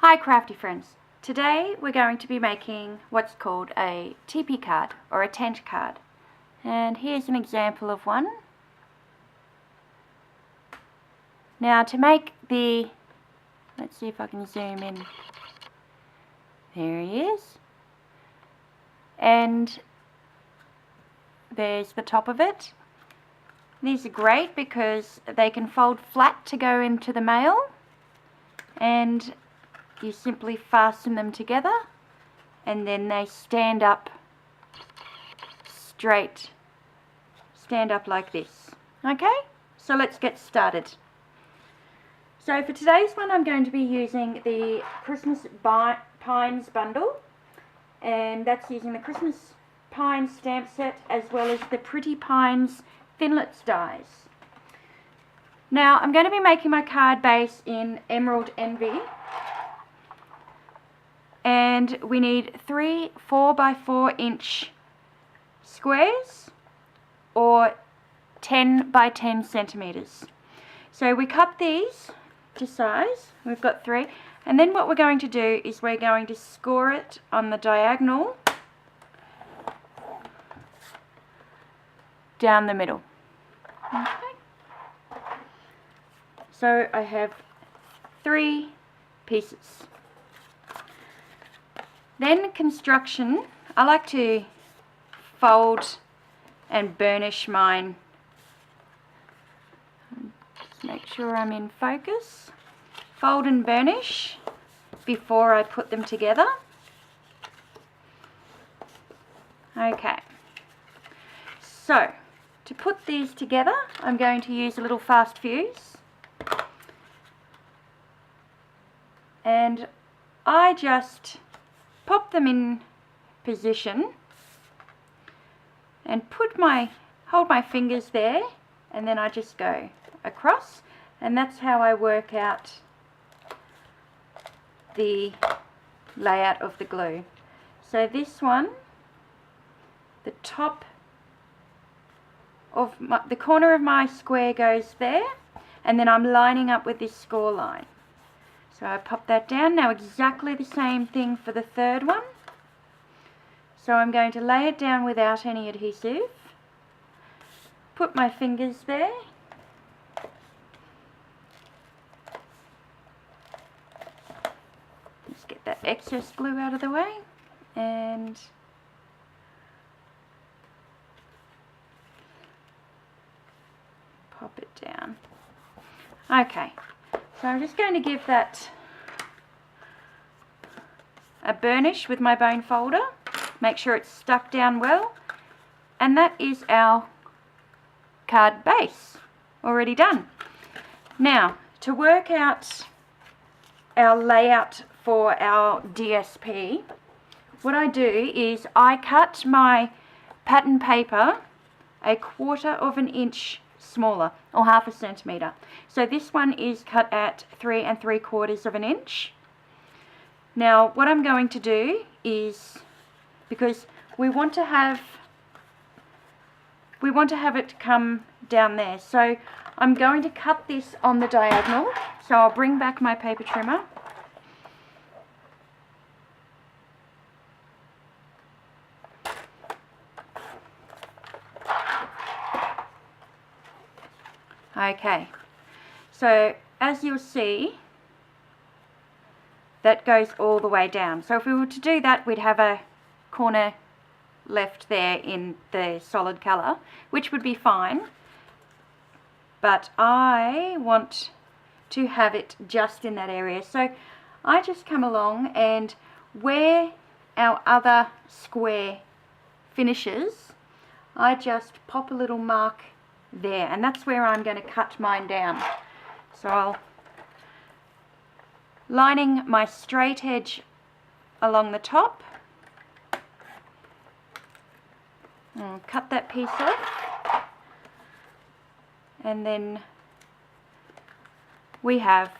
Hi crafty friends, today we're going to be making what's called a teepee card or a tent card, and here's an example of one. Now to make the, let's see if I can zoom in, there he is, and there's the top of it. These are great because they can fold flat to go into the mail, and you simply fasten them together and then they stand up straight, stand up like this. Okay, so let's get started. So for today's one I'm going to be using the Christmas Pines bundle, and that's using the Christmas Pines stamp set as well as the Pretty Pines Thinlits dies. Now I'm going to be making my card base in Emerald Envy, and we need 3 4x4" squares or 10 by 10 centimeters. So we cut these to size. We've got 3, and then what we're going to do is we're going to score it on the diagonal down the middle. Okay. So I have 3 pieces. Then construction, I like to fold and burnish mine. Just make sure I'm in focus. Fold and burnish before I put them together. Okay, so to put these together I'm going to use a little fast fuse, and I just pop them in position and hold my fingers there, and then I just go across, and that's how I work out the layout of the glue. So this one, the top of the corner of my square goes there, and then I'm lining up with this score line. So I pop that down. Now exactly the same thing for the third one. So I'm going to lay it down without any adhesive. Put my fingers there. Just get that excess glue out of the way. And pop it down. Okay. So I'm just going to give that a burnish with my bone folder, make sure it's stuck down well, and that is our card base already done. Now to work out our layout for our DSP, what I do is I cut my pattern paper 1/4 inch smaller, or 1/2 centimeter. So this one is cut at 3 3/4 inch. Now what I'm going to do is, because we want to have it come down there, so I'm going to cut this on the diagonal. So I'll bring back my paper trimmer. Okay, so as you'll see, that goes all the way down. So if we were to do that, we'd have a corner left there in the solid colour, which would be fine, but I want to have it just in that area. So I just come along, and where our other square finishes, I just pop a little mark there, and that's where I'm going to cut mine down. So I'll lining my straight edge along the top, I'll cut that piece off, and then we have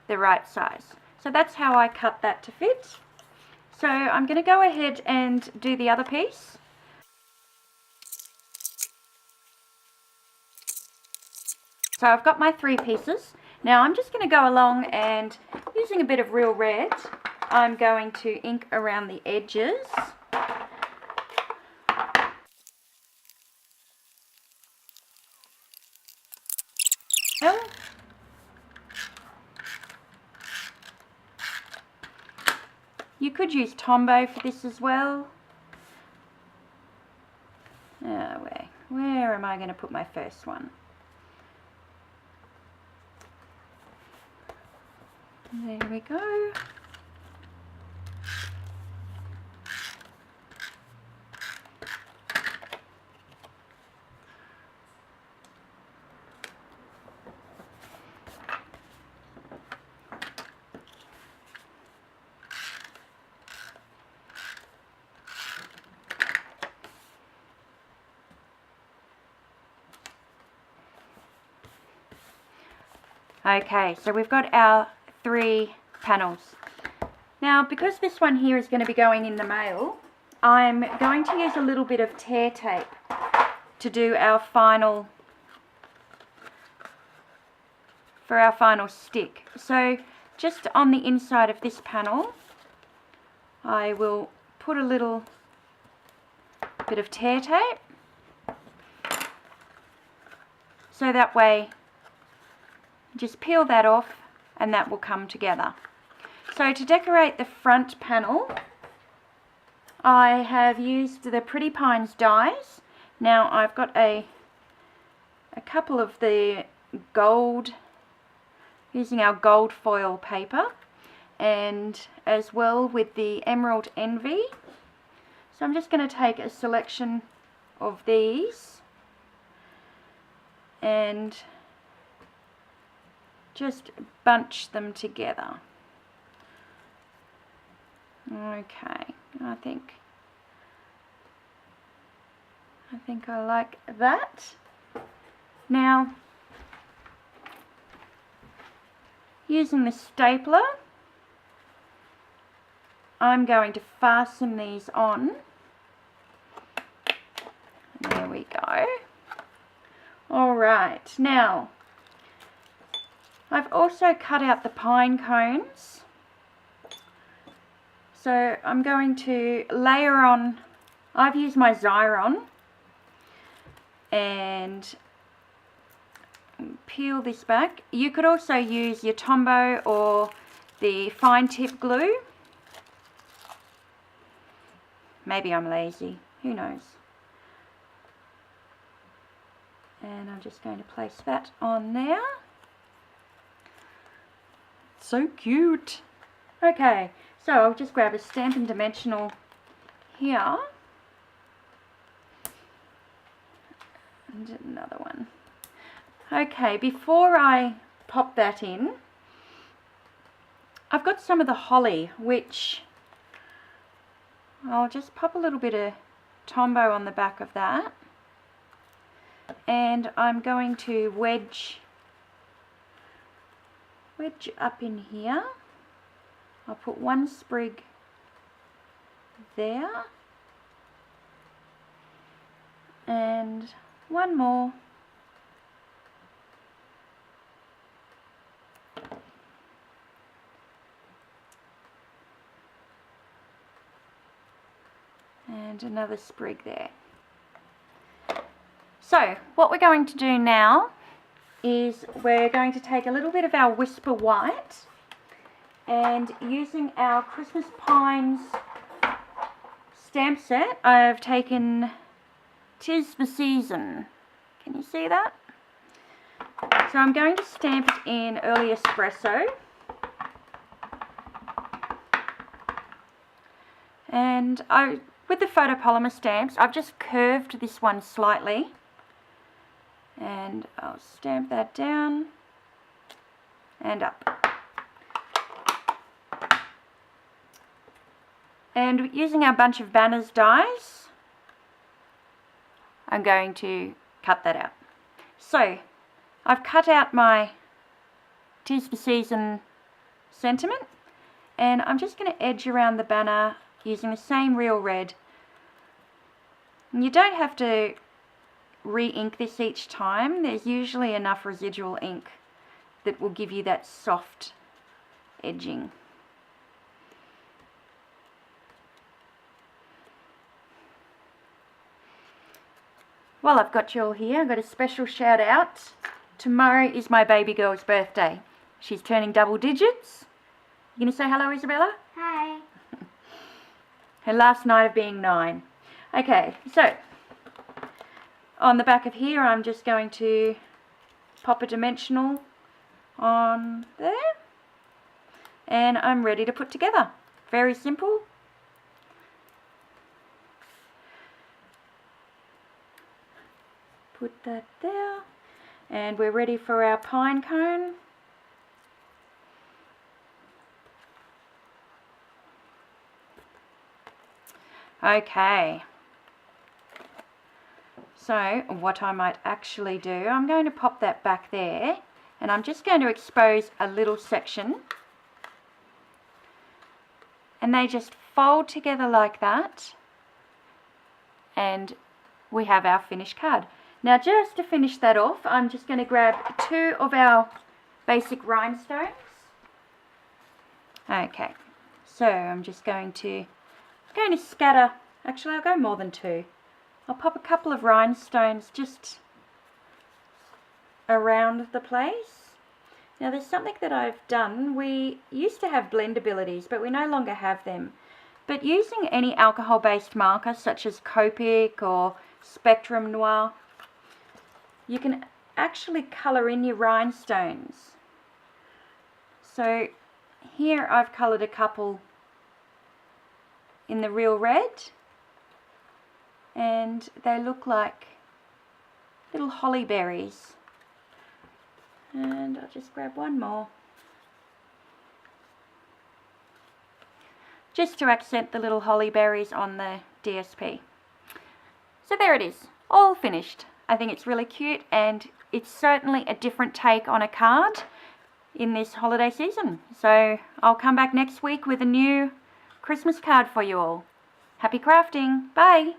the right size. So that's how I cut that to fit. So I'm going to go ahead and do the other piece. So I've got my 3 pieces. Now I'm just going to go along and using a bit of Real Red, I'm going to ink around the edges. You could use Tombow for this as well. Where am I going to put my first one? There we go. Okay, so we've got our 3 panels. Now, because this one here is going to be going in the mail, I'm going to use a little bit of tear tape to do our final, for our final stick. So, just on the inside of this panel, I will put a little bit of tear tape, so that way just peel that off and that will come together. So to decorate the front panel, I have used the Pretty Pines dies. Now I've got a couple of the gold, using our gold foil paper, and as well with the Emerald Envy. So I'm just going to take a selection of these and just bunch them together. Okay, I think I like that. Now, using the stapler, I'm going to fasten these on. There we go. Alright, now I've also cut out the pine cones, so I'm going to layer on, I've used my Xyron, and peel this back. You could also use your Tombow or the fine tip glue. Maybe I'm lazy, who knows. And I'm just going to place that on there. So cute. Okay, so I'll just grab a Stampin' Dimensional here. And another one. Okay, before I pop that in, I've got some of the holly, which I'll just pop a little bit of Tombow on the back of that. And I'm going to wedge up in here. I'll put one sprig there and one more. And another sprig there. So what we're going to do now is we're going to take a little bit of our Whisper White, and using our Christmas Pines stamp set, I've taken 'Tis the Season. Can you see that? So I'm going to stamp it in Early Espresso. And with the photopolymer stamps, I've just curved this one slightly. And I'll stamp that down and up. And using our Bunch of Banners dies, I'm going to cut that out. So, I've cut out my 'Tis the Season sentiment, and I'm just going to edge around the banner using the same Real Red. And you don't have to re-ink this each time. There's usually enough residual ink that will give you that soft edging. Well, I've got you all here. I've got a special shout out. Tomorrow is my baby girl's birthday. She's turning double digits. You gonna say hello, Isabella? Hi. Her last night of being 9. Okay, so on the back of here I'm just going to pop a dimensional on there and I'm ready to put together. Very simple. Put that there and we're ready for our pine cone. Okay, so what I might actually do, I'm going to pop that back there and I'm just going to expose a little section and they just fold together like that and we have our finished card. Now just to finish that off, I'm just going to grab 2 of our basic rhinestones. Okay, so I'm just going to scatter, actually I'll go more than 2. I'll pop a couple of rhinestones just around the place. Now there's something that I've done. We used to have blend abilities, but we no longer have them. But using any alcohol-based marker such as Copic or Spectrum Noir, you can actually colour in your rhinestones. So here I've coloured a couple in the real red and they look like little holly berries, and I'll just grab one more just to accent the little holly berries on the DSP. So there it is, all finished. I think it's really cute and it's certainly a different take on a card in this holiday season. So I'll come back next week with a new Christmas card for you all. Happy crafting. Bye.